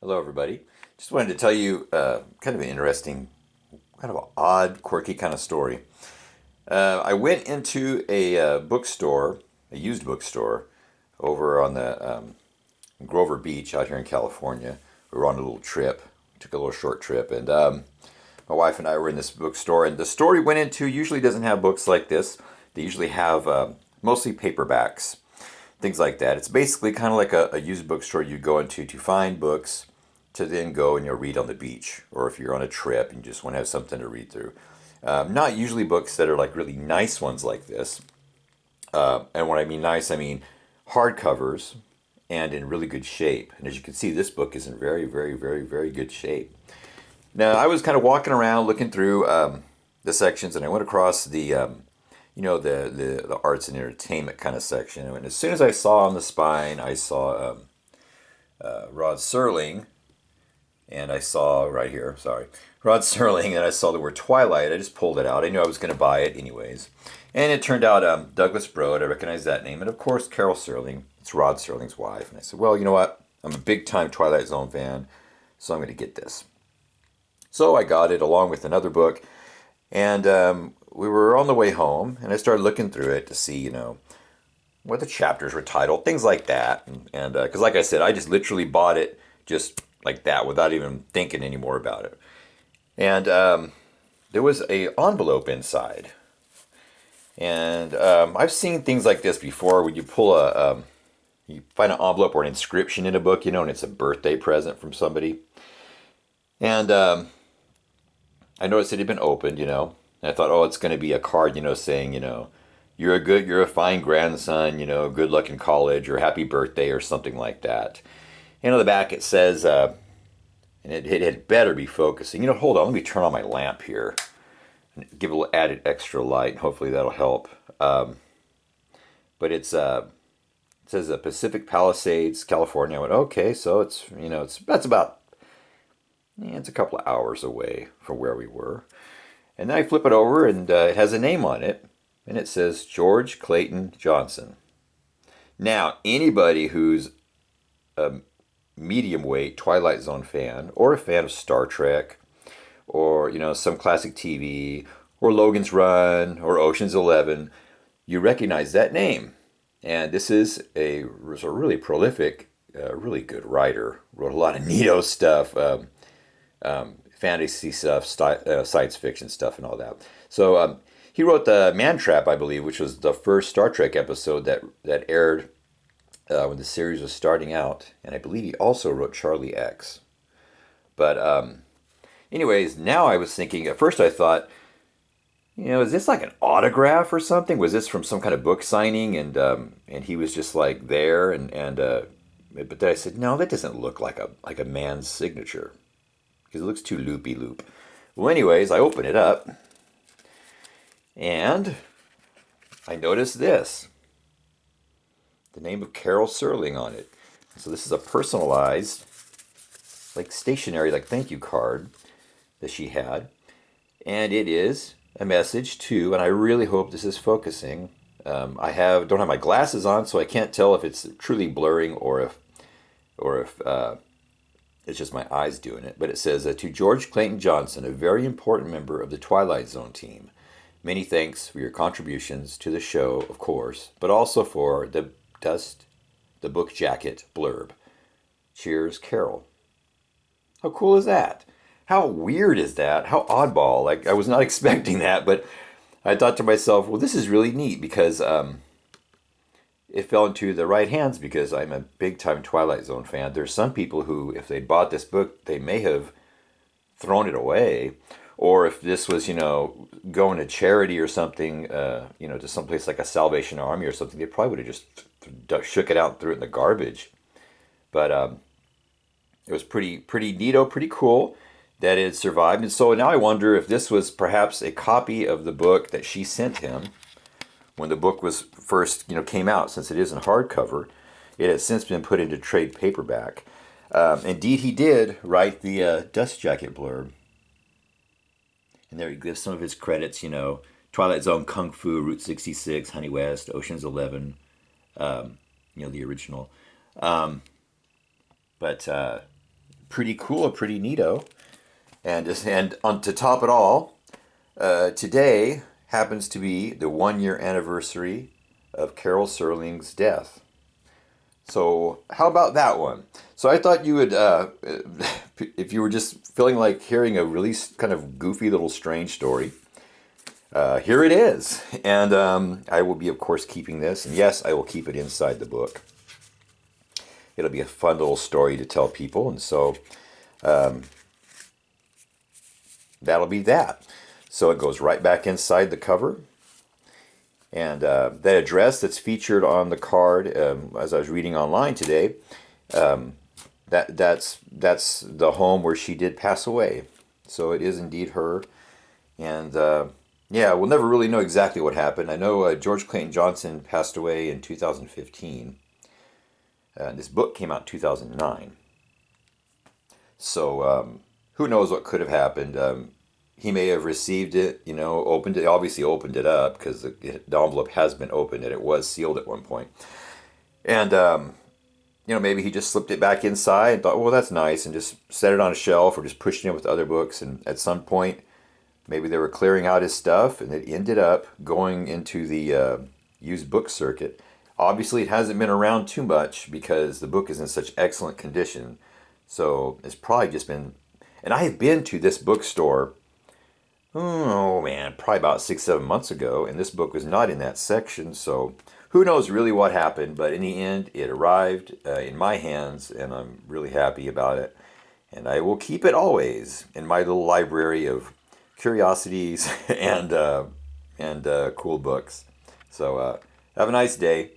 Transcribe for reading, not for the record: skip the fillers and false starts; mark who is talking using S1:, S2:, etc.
S1: Hello, everybody. Just wanted to tell you kind of an interesting, kind of an odd, quirky kind of story. I went into a bookstore, a used bookstore, over on the Grover Beach out here in California. We were on a little trip, took a little short trip, and my wife and I were in this bookstore. And the store we went into usually doesn't have books like this. They usually have mostly paperbacks, things like that. It's basically kind of like a used bookstore you go into to find books to then go and read on the beach, or if you're on a trip and you just want to have something to read through. Not usually books that are like really nice ones like this. And when I mean nice, I mean hardcovers and in really good shape. And as you can see, this book is in very, very, very, very good shape. Now, I was kind of walking around looking through the sections, and I went across the arts and entertainment kind of section. And as soon as I saw on the spine, I saw Rod Serling, and I saw right here, sorry, Rod Serling, and I saw the word Twilight. I just pulled it out. I knew I was going to buy it anyways. And it turned out Douglas Broad, I recognized that name. And of course, Carol Serling, it's Rod Serling's wife. And I said, well, you know what? I'm a big time Twilight Zone fan, so I'm going to get this. So I got it along with another book. And we were on the way home, and I started looking through it to see, what the chapters were titled, things like that. And because, like I said, I just literally bought it just like that without even thinking any more about it. And there was a envelope inside. And I've seen things like this before when you pull you find an envelope or an inscription in a book, and it's a birthday present from somebody. And I noticed it had been opened. And I thought, oh, it's going to be a card, saying, you're a fine grandson, good luck in college or happy birthday or something like that. And on the back it says, and it had better be focusing. Hold on, let me turn on my lamp here and give a little added extra light. Hopefully that'll help. But it says Pacific Palisades, California. I went, okay, so that's about, it's a couple of hours away from where we were. And then I flip it over, and it has a name on it, and it says George Clayton Johnson. Now, anybody who's a medium weight Twilight Zone fan, or a fan of Star Trek, or some classic TV, or Logan's Run, or Ocean's 11, you recognize that name. And this is was a really prolific, really good writer. Wrote a lot of neato stuff. Fantasy stuff, science fiction stuff, and all that. So he wrote the Man Trap, I believe, which was the first Star Trek episode that aired when the series was starting out, and I believe he also wrote Charlie X. But anyways, now I was thinking. At first, I thought, is this like an autograph or something? Was this from some kind of book signing, and he was just like there, but then I said, no, that doesn't look like a man's signature because it looks too loopy loop. Well, anyways, I open it up and I notice this, the name of Carol Serling on it. So this is a personalized, like stationery, like thank you card that she had, and it is a message to, and I really hope this is focusing. I don't have my glasses on, so I can't tell if it's truly blurring or if it's just my eyes doing it. But it says, to George Clayton Johnson, a very important member of the Twilight Zone team. Many thanks for your contributions to the show, of course, but also for the book jacket blurb. Cheers, Carol. How cool is that? How weird is that? How oddball. Like, I was not expecting that, but I thought to myself, well, this is really neat because it fell into the right hands because I'm a big time Twilight Zone fan. There's some people who, if they bought this book, they may have thrown it away. Or if this was, going to charity or something, to someplace like a Salvation Army or something, they probably would have just shook it out and threw it in the garbage. But it was pretty neato, pretty cool that it survived. And so now I wonder if this was perhaps a copy of the book that she sent him when the book was first, came out. Since it is in hardcover, it has since been put into trade paperback. Indeed, he did write the dust jacket blurb. And there he gives some of his credits, Twilight Zone, Kung Fu, Route 66, Honey West, Ocean's 11, the original. But pretty cool, pretty neato. And on to top it all, today happens to be the 1 year anniversary of Carol Serling's death. So how about that one? So I thought you would, if you were just feeling like hearing a really kind of goofy little strange story, here it is. And I will be, of course, keeping this. And yes, I will keep it inside the book. It'll be a fun little story to tell people. And so that'll be that. So it goes right back inside the cover. And that address that's featured on the card, as I was reading online today, that's the home where she did pass away. So it is indeed her. And yeah, we'll never really know exactly what happened. I know George Clayton Johnson passed away in 2015. This book came out in 2009. So who knows what could have happened. He may have received it, opened it, obviously opened it up because the envelope has been opened and it was sealed at one point. And, maybe he just slipped it back inside and thought, well, that's nice, and just set it on a shelf or just pushed it in with other books. And at some point, maybe they were clearing out his stuff and it ended up going into the used book circuit. Obviously, it hasn't been around too much because the book is in such excellent condition. So it's probably just been, and I have been to this bookstore, oh man, probably about 6, 7 months ago, and this book was not in that section. So who knows really what happened, but in the end, it arrived in my hands, and I'm really happy about it. And I will keep it always in my little library of curiosities and cool books. So have a nice day.